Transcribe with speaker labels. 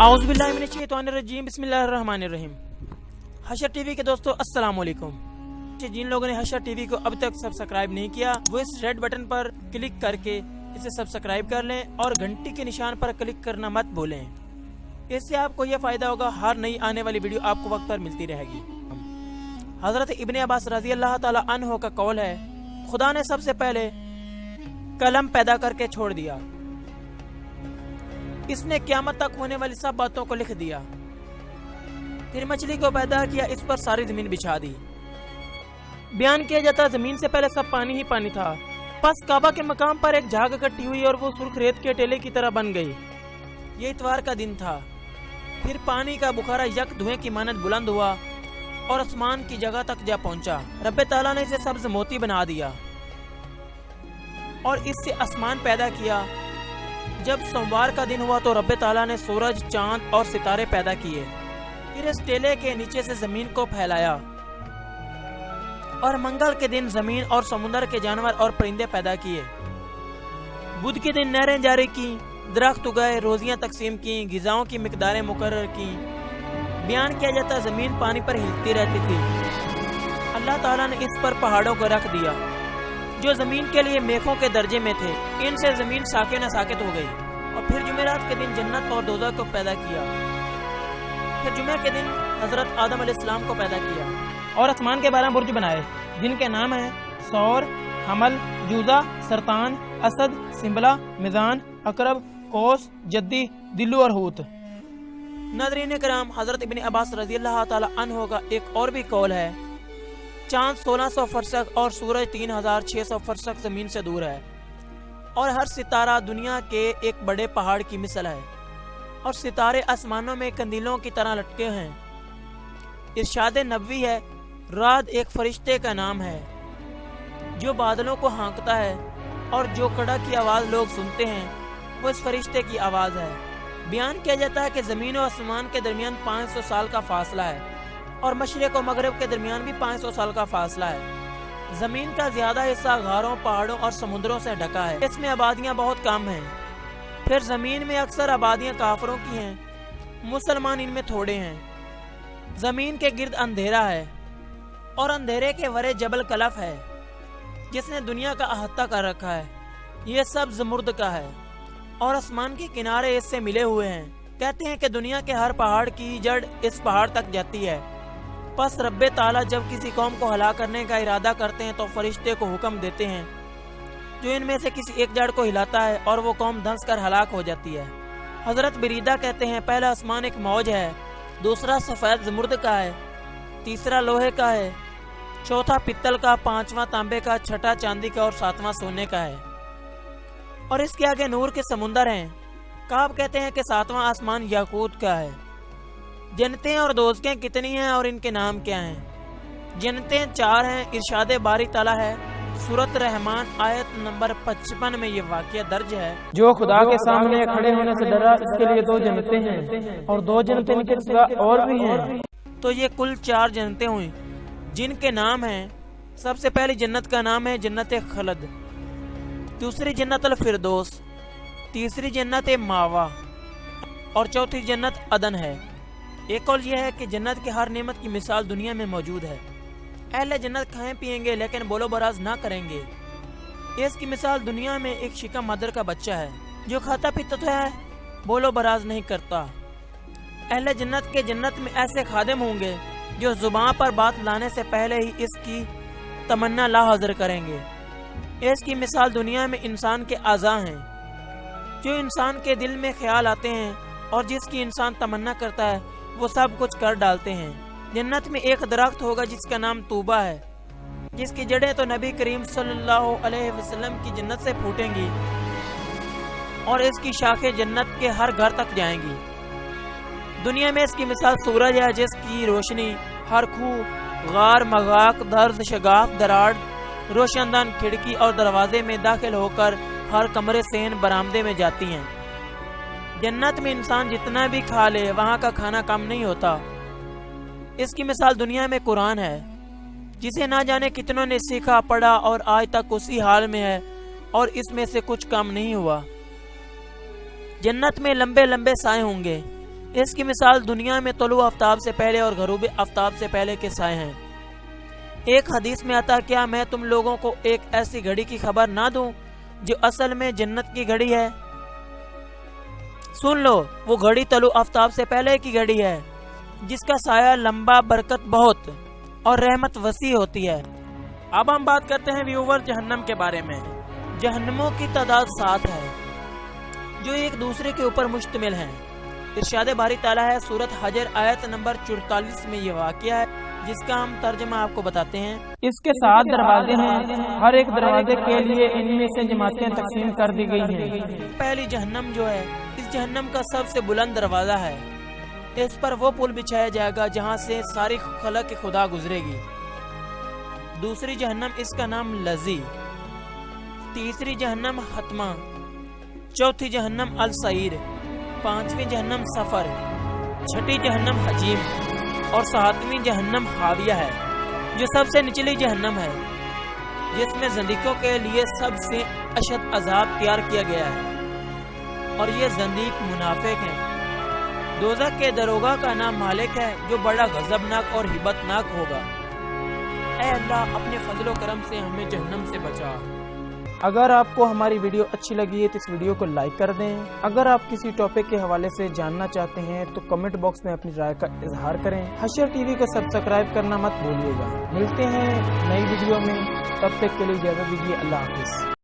Speaker 1: اعوذ باللہ من الشیطان الرجیم، بسم اللہ الرحمن الرحیم۔ حشر ٹی وی کے دوستو السلام علیکم۔ جن لوگوں نے حشر ٹی وی کو اب تک سبسکرائب نہیں کیا وہ اس ریڈ بٹن پر کلک کر کے اسے سبسکرائب کر لیں اور گھنٹی کے نشان پر کلک کرنا مت بھولیں۔ اس سے آپ کو یہ فائدہ ہوگا، ہر نئی آنے والی ویڈیو آپ کو وقت پر ملتی رہے گی۔ حضرت ابن عباس رضی اللہ تعالی عنہ کا قول ہے، خدا نے سب سے پہلے قلم پیدا کر کے چھوڑ دیا، اس نے قیامت تک ہونے والی سب باتوں کو لکھ دیا، پھر مچھلی کو پیدا کیا، اس پر ساری زمین بچھا دی۔ بیان کیا جاتا زمین سے پہلے سب پانی ہی پانی تھا، پس کعبہ کے مقام پر ایک جھاگ اکٹھی ہوئی اور وہ سرخ ریت کے ٹیلے کی طرح بن گئی۔ یہ اتوار کا دن تھا، پھر پانی کا بخارا یک دھویں کی مانند بلند ہوا اور آسمان کی جگہ تک جا پہنچا۔ رب تعالیٰ نے اسے سبز موتی بنا دیا اور اس سے آسمان پیدا کیا۔ جب سوموار کا دن ہوا تو رب تعالیٰ نے سورج، چاند اور ستارے پیدا کیے، پھر اس ٹیلے کے نیچے سے زمین کو پھیلایا، اور منگل کے دن زمین اور سمندر کے جانور اور پرندے پیدا کیے۔ بدھ کے دن نہریں جاری کی، درخت اگائے، روزیاں تقسیم کی، غذاؤں کی مقداریں مقرر کی۔ بیان کیا جاتا زمین پانی پر ہلتی رہتی تھی، اللہ تعالیٰ نے اس پر پہاڑوں کو رکھ دیا جو زمین کے لیے میخوں کے درجے میں تھے، ان سے زمین ساکن ساکت ہو گئی۔ اور پھر جمعرات کے دن جنت اور دوزخ کو پیدا کیا، پھر جمعہ کے دن حضرت آدم علیہ السلام کو پیدا کیا اور آسمان کے 12 برج بنائے جن کے نام ہیں ثور، حمل، جوزہ، سرطان، اسد، سنبلہ، میزان، عقرب، قوس، جدی، دلو اور حوت۔ ناظرین کرام، حضرت ابن عباس رضی اللہ تعالی عنہ کا ایک اور بھی قول ہے، چاند 1600 فرسخ اور سورج 3600 فرسخ زمین سے دور ہے، اور ہر ستارہ دنیا کے ایک بڑے پہاڑ کی مثل ہے، اور ستارے آسمانوں میں کندیلوں کی طرح لٹکے ہیں۔ ارشاد نبوی ہے، رعد ایک فرشتے کا نام ہے جو بادلوں کو ہانکتا ہے، اور جو کڑک کی آواز لوگ سنتے ہیں وہ اس فرشتے کی آواز ہے۔ بیان کیا جاتا ہے کہ زمین و آسمان کے درمیان 500 سال کا فاصلہ ہے، اور مشرق و مغرب کے درمیان بھی 500 سال کا فاصلہ ہے۔ زمین کا زیادہ حصہ غاروں، پہاڑوں اور سمندروں سے ڈھکا ہے، اس میں آبادیاں بہت کم ہیں۔ پھر زمین میں اکثر آبادیاں کافروں کی ہیں، مسلمان ان میں تھوڑے ہیں۔ زمین کے گرد اندھیرا ہے، اور اندھیرے کے ورے جبل کلف ہے جس نے دنیا کا احاطہ کر رکھا ہے، یہ سب زمرد کا ہے، اور آسمان کے کنارے اس سے ملے ہوئے ہیں۔ کہتے ہیں کہ دنیا کے ہر پہاڑ کی جڑ اس پہاڑ تک جاتی ہے۔ پس رب تعالیٰ جب کسی قوم کو ہلاک کرنے کا ارادہ کرتے ہیں تو فرشتے کو حکم دیتے ہیں جو ان میں سے کسی ایک جڑ کو ہلاتا ہے، اور وہ قوم دھنس کر ہلاک ہو جاتی ہے۔ حضرت بریدہ کہتے ہیں، پہلا آسمان ایک موج ہے، دوسرا سفید زمرد کا ہے، تیسرا لوہے کا ہے، چوتھا پتل کا، پانچواں تانبے کا، چھٹا چاندی کا اور ساتواں سونے کا ہے، اور اس کے آگے نور کے سمندر ہیں۔ کعب کہتے ہیں کہ ساتواں آسمان یاقوت کا ہے۔ جنتیں اور دوزخیں کتنی ہیں اور ان کے نام کیا ہیں؟ جنتیں 4 ہیں، ارشاد باری تعالیٰ ہے، سورۃ رحمان آیت نمبر 55 میں یہ واقعہ درج ہے،
Speaker 2: جو خدا کے سامنے کھڑے ہونے سے ڈرا، اس کے لیے 2 جنتیں ہیں اور 2 جنتیں ان کے سوا اور بھی ہیں۔
Speaker 1: تو یہ کل 4 جنتیں ہوئیں جن کے نام ہیں۔ سب سے پہلی جنت کا نام ہے جنت خلد، دوسری جنت الفردوس، تیسری جنت ماوا، اور چوتھی جنت عدن ہے۔ ایک قول یہ ہے کہ جنت کے ہر نعمت کی مثال دنیا میں موجود ہے۔ اہل جنت کھائیں پیئیں گے لیکن بولو براز نہ کریں گے۔ اس کی مثال دنیا میں ایک شکم مدر کا بچہ ہے جو کھاتا پیتا تو ہے، بولو براز نہیں کرتا۔ اہل جنت کے جنت میں ایسے خادم ہوں گے جو زبان پر بات لانے سے پہلے ہی اس کی تمنا لا حاضر کریں گے۔ اس کی مثال دنیا میں انسان کے اعضاء ہیں جو انسان کے دل میں خیال آتے ہیں، اور جس کی انسان تمنا کرتا ہے وہ سب کچھ کر ڈالتے ہیں۔ جنت میں ایک درخت ہوگا جس کا نام طوبہ ہے، جس کی جڑیں تو نبی کریم صلی اللہ علیہ وسلم کی جنت سے پھوٹیں گی، اور اس کی شاخیں جنت کے ہر گھر تک جائیں گی۔ دنیا میں اس کی مثال سورج ہے جس کی روشنی ہر کوہ، غار، مغاق، درز، شگاف، دراڑ، روشن دان، کھڑکی اور دروازے میں داخل ہو کر ہر کمرے، سین، برآمدے میں جاتی ہیں۔ جنت میں انسان جتنا بھی کھا لے وہاں کا کھانا کم نہیں ہوتا۔ اس کی مثال دنیا میں قرآن ہے جسے نہ جانے کتنوں نے سیکھا، پڑھا اور آج تک اسی حال میں ہے، اور اس میں سے کچھ کم نہیں ہوا۔ جنت میں لمبے لمبے سائے ہوں گے اس کی مثال دنیا میں طلوع آفتاب سے پہلے اور غروب آفتاب سے پہلے کے سائے ہیں۔ ایک حدیث میں آتا، کیا میں تم لوگوں کو ایک ایسی گھڑی کی خبر نہ دوں جو اصل میں جنت کی گھڑی ہے؟ سن لو، وہ گھڑی طلوع آفتاب سے پہلے کی گھڑی ہے، جس کا سایہ لمبا، برکت بہت اور رحمت وسیع ہوتی ہے۔ اب ہم بات کرتے ہیں ویور جہنم کے بارے میں۔ جہنموں کی تعداد 7 ہے جو ایک دوسرے کے اوپر مشتمل ہیں۔ ارشاد باری تعالیٰ ہے سورۃ حجر آیت نمبر 44 میں یہ واقعہ ہے، جس کا ہم ترجمہ آپ کو بتاتے ہیں۔
Speaker 2: اس کے 7 دروازے ہیں، ہر ایک دروازے کے لیے ان میں سے جماعتیں تقسیم کر دی گئی ہیں۔
Speaker 1: پہلی جہنم جو ہے، اس جہنم کا سب سے بلند دروازہ ہے۔ اس پر وہ پل بچھایا جائے گا جہاں سے ساری خلق خدا گزرے گی۔ دوسری جہنم، اس کا نام لظی۔ تیسری جہنم حتمہ۔ چوتھی جہنم السعیر۔ پانچویں جہنم سفر۔ چھٹی جہنم حجیم اور ساتویں جہنم حاویہ ہے، جو سب سے نچلی جہنم ہے، جس میں زندیقوں کے لیے سب سے اشد عذاب تیار کیا گیا ہے، اور یہ زندیق منافق ہیں۔ دوزخ کے دروگا کا نام مالک ہے، جو بڑا غضبناک اور ہبتناک ہوگا۔ اے اللہ، اپنے فضل و کرم سے ہمیں جہنم سے بچا۔
Speaker 2: اگر آپ کو ہماری ویڈیو اچھی لگی ہے تو اس ویڈیو کو لائک کر دیں۔ اگر آپ کسی ٹاپک کے حوالے سے جاننا چاہتے ہیں تو کمنٹ باکس میں اپنی رائے کا اظہار کریں۔ حشر ٹی وی کو سبسکرائب کرنا مت بھولیے گا۔ ملتے ہیں نئی ویڈیو میں، تب تک کے لیے اجازت دیجیے۔ اللہ حافظ۔